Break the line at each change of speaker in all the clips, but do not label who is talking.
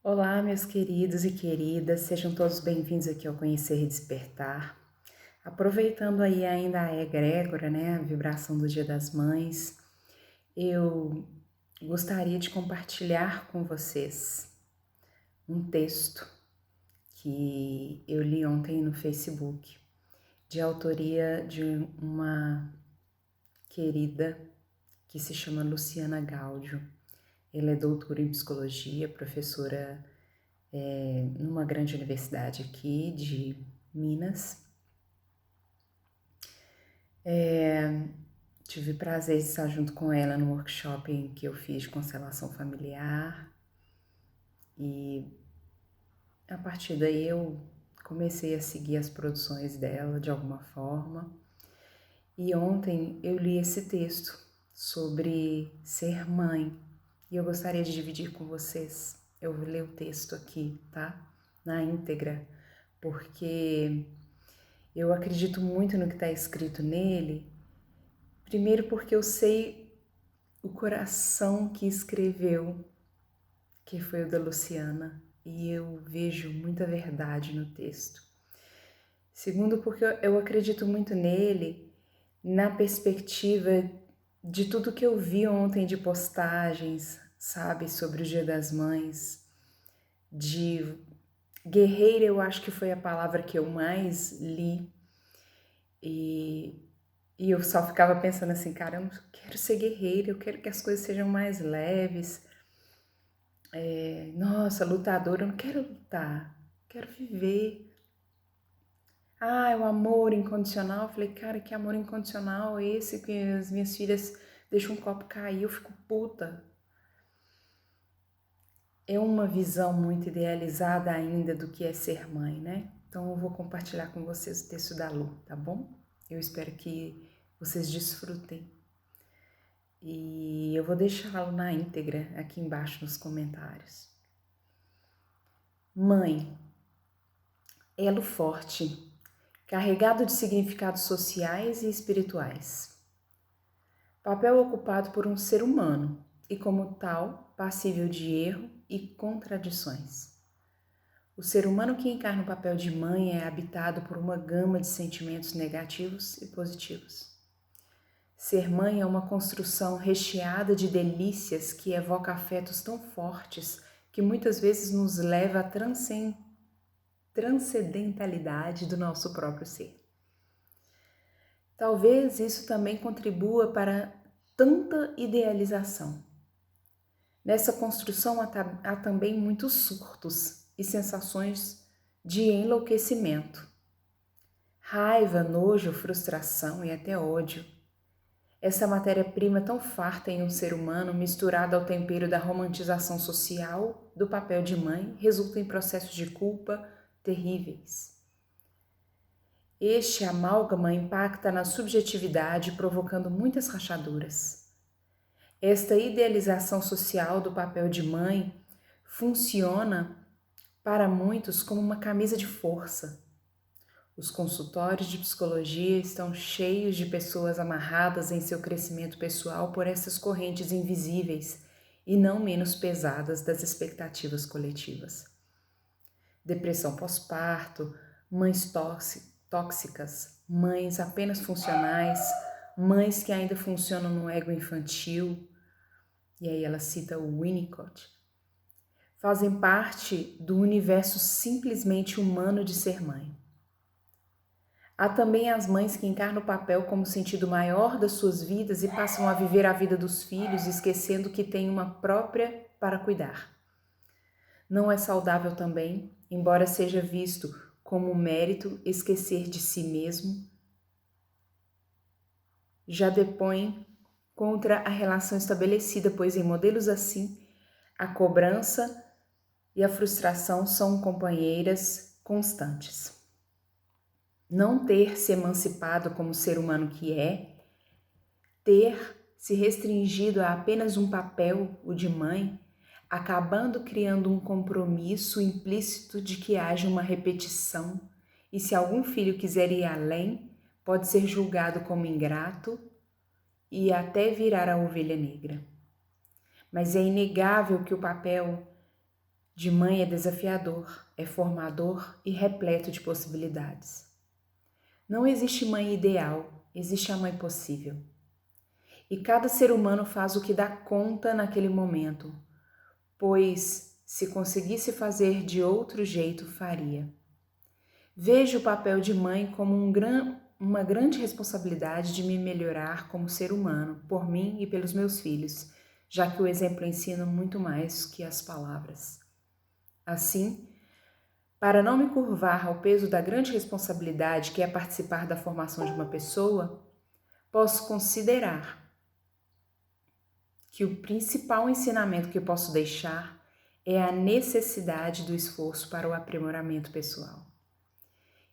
Olá, meus queridos e queridas, sejam todos bem-vindos aqui ao Conhecer e Despertar. Aproveitando aí ainda a egrégora, né, a vibração do Dia das Mães, eu gostaria de compartilhar com vocês um texto que eu li ontem no Facebook, de autoria de uma querida que se chama Luciana Gaudio. Ela é doutora em psicologia, professora numa grande universidade aqui de Minas. Tive prazer de estar junto com ela no workshop que eu fiz de constelação familiar e a partir daí eu comecei a seguir as produções dela de alguma forma. E ontem eu li esse texto sobre ser mãe e eu gostaria de dividir com vocês. Eu vou ler o texto aqui, tá? Na íntegra, porque eu acredito muito no que está escrito nele. Primeiro porque eu sei o coração que escreveu, que foi o da Luciana, e eu vejo muita verdade no texto. Segundo porque eu acredito muito nele, na perspectiva de tudo que eu vi ontem de postagens, sabe, sobre o Dia das Mães, de guerreira, eu acho que foi a palavra que eu mais li, e eu só ficava pensando assim, cara, eu quero ser guerreira, eu quero que as coisas sejam mais leves. Nossa, lutadora, eu não quero lutar, quero viver. Ah, é o amor incondicional. Eu falei, cara, que amor incondicional é esse que as minhas filhas deixam um copo cair, eu fico puta. É uma visão muito idealizada ainda do que é ser mãe, né? Então eu vou compartilhar com vocês o texto da Lu, tá bom? Eu espero que vocês desfrutem. E eu vou deixá-lo na íntegra aqui embaixo nos comentários. Mãe, elo forte, carregado de significados sociais e espirituais. Papel ocupado por um ser humano e, como tal, passível de erro e contradições. O ser humano que encarna o papel de mãe é habitado por uma gama de sentimentos negativos e positivos. Ser mãe é uma construção recheada de delícias que evoca afetos tão fortes que muitas vezes nos leva à transcendentalidade do nosso próprio ser. Talvez isso também contribua para tanta idealização. Nessa construção há também muitos surtos e sensações de enlouquecimento, raiva, nojo, frustração e até ódio. Essa matéria-prima tão farta em um ser humano, misturada ao tempero da romantização social do papel de mãe, resulta em processos de culpa terríveis. Este amálgama impacta na subjetividade, provocando muitas rachaduras. Esta idealização social do papel de mãe funciona para muitos como uma camisa de força. Os consultórios de psicologia estão cheios de pessoas amarradas em seu crescimento pessoal por essas correntes invisíveis e não menos pesadas das expectativas coletivas. Depressão pós-parto, mães tóxicas, mães apenas funcionais, mães que ainda funcionam no ego infantil, e aí ela cita o Winnicott, fazem parte do universo simplesmente humano de ser mãe. Há também as mães que encarnam o papel como sentido maior das suas vidas e passam a viver a vida dos filhos, esquecendo que têm uma própria para cuidar. Não é saudável também, embora seja visto como um mérito esquecer de si mesmo, já depõe contra a relação estabelecida, pois em modelos assim, a cobrança e a frustração são companheiras constantes. Não ter se emancipado como ser humano que é, ter se restringido a apenas um papel, o de mãe, acabando criando um compromisso implícito de que haja uma repetição, e se algum filho quiser ir além, pode ser julgado como ingrato e até virar a ovelha negra. Mas é inegável que o papel de mãe é desafiador, é formador e repleto de possibilidades. Não existe mãe ideal, existe a mãe possível. E cada ser humano faz o que dá conta naquele momento, pois se conseguisse fazer de outro jeito, faria. Vejo o papel de mãe como uma grande responsabilidade de me melhorar como ser humano, por mim e pelos meus filhos, já que o exemplo ensina muito mais que as palavras. Assim, para não me curvar ao peso da grande responsabilidade que é participar da formação de uma pessoa, posso considerar que o principal ensinamento que eu posso deixar é a necessidade do esforço para o aprimoramento pessoal.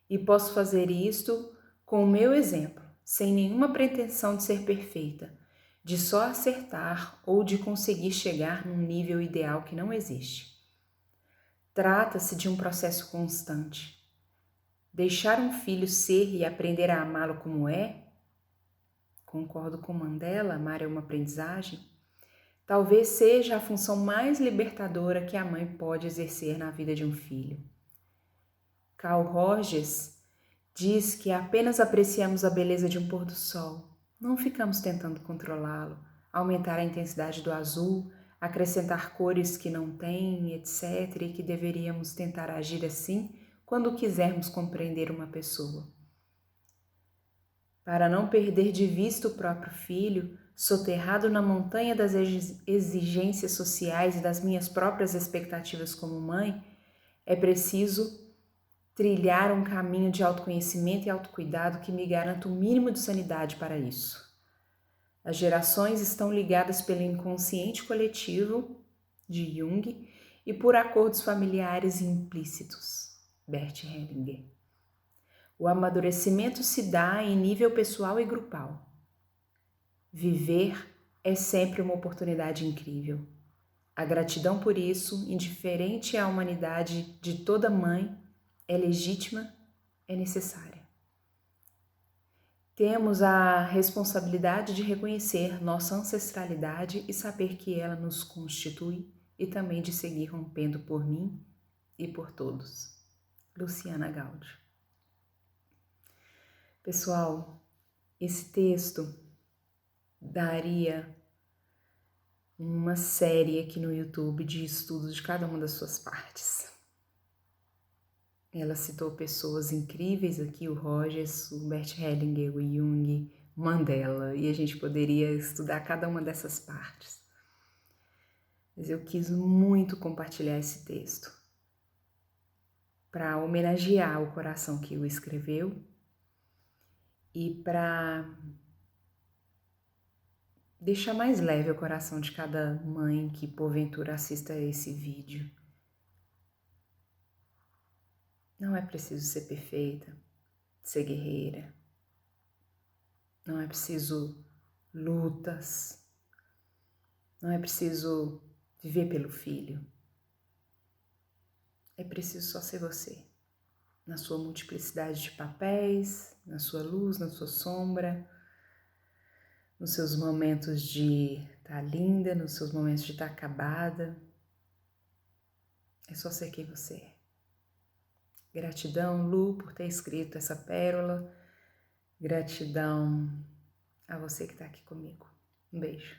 E posso fazer isto com o meu exemplo, sem nenhuma pretensão de ser perfeita, de só acertar ou de conseguir chegar num nível ideal que não existe. Trata-se de um processo constante. Deixar um filho ser e aprender a amá-lo como é, concordo com Mandela, amar é uma aprendizagem, talvez seja a função mais libertadora que a mãe pode exercer na vida de um filho. Carl Rogers diz que apenas apreciamos a beleza de um pôr do sol, não ficamos tentando controlá-lo, aumentar a intensidade do azul, acrescentar cores que não tem, etc., e que deveríamos tentar agir assim quando quisermos compreender uma pessoa. Para não perder de vista o próprio filho, soterrado na montanha das exigências sociais e das minhas próprias expectativas como mãe, é preciso trilhar um caminho de autoconhecimento e autocuidado que me garanta o mínimo de sanidade para isso. As gerações estão ligadas pelo inconsciente coletivo de Jung e por acordos familiares implícitos, Bert Hellinger. O amadurecimento se dá em nível pessoal e grupal. Viver é sempre uma oportunidade incrível. A gratidão por isso, indiferente à humanidade de toda mãe, é legítima, é necessária. Temos a responsabilidade de reconhecer nossa ancestralidade e saber que ela nos constitui e também de seguir rompendo por mim e por todos. Luciana Gaudio. Pessoal, esse texto daria uma série aqui no YouTube de estudos de cada uma das suas partes. Ela citou pessoas incríveis aqui, o Rogers, o Bert Hellinger, o Jung, o Mandela, e a gente poderia estudar cada uma dessas partes. Mas eu quis muito compartilhar esse texto para homenagear o coração que o escreveu e para deixar mais leve o coração de cada mãe que porventura assista a esse vídeo. Não é preciso ser perfeita, ser guerreira. Não é preciso lutas. Não é preciso viver pelo filho. É preciso só ser você, na sua multiplicidade de papéis, na sua luz, na sua sombra, nos seus momentos de estar linda, nos seus momentos de estar acabada. É só ser quem você é. Gratidão, Lu, por ter escrito essa pérola. Gratidão a você que está aqui comigo. Um beijo.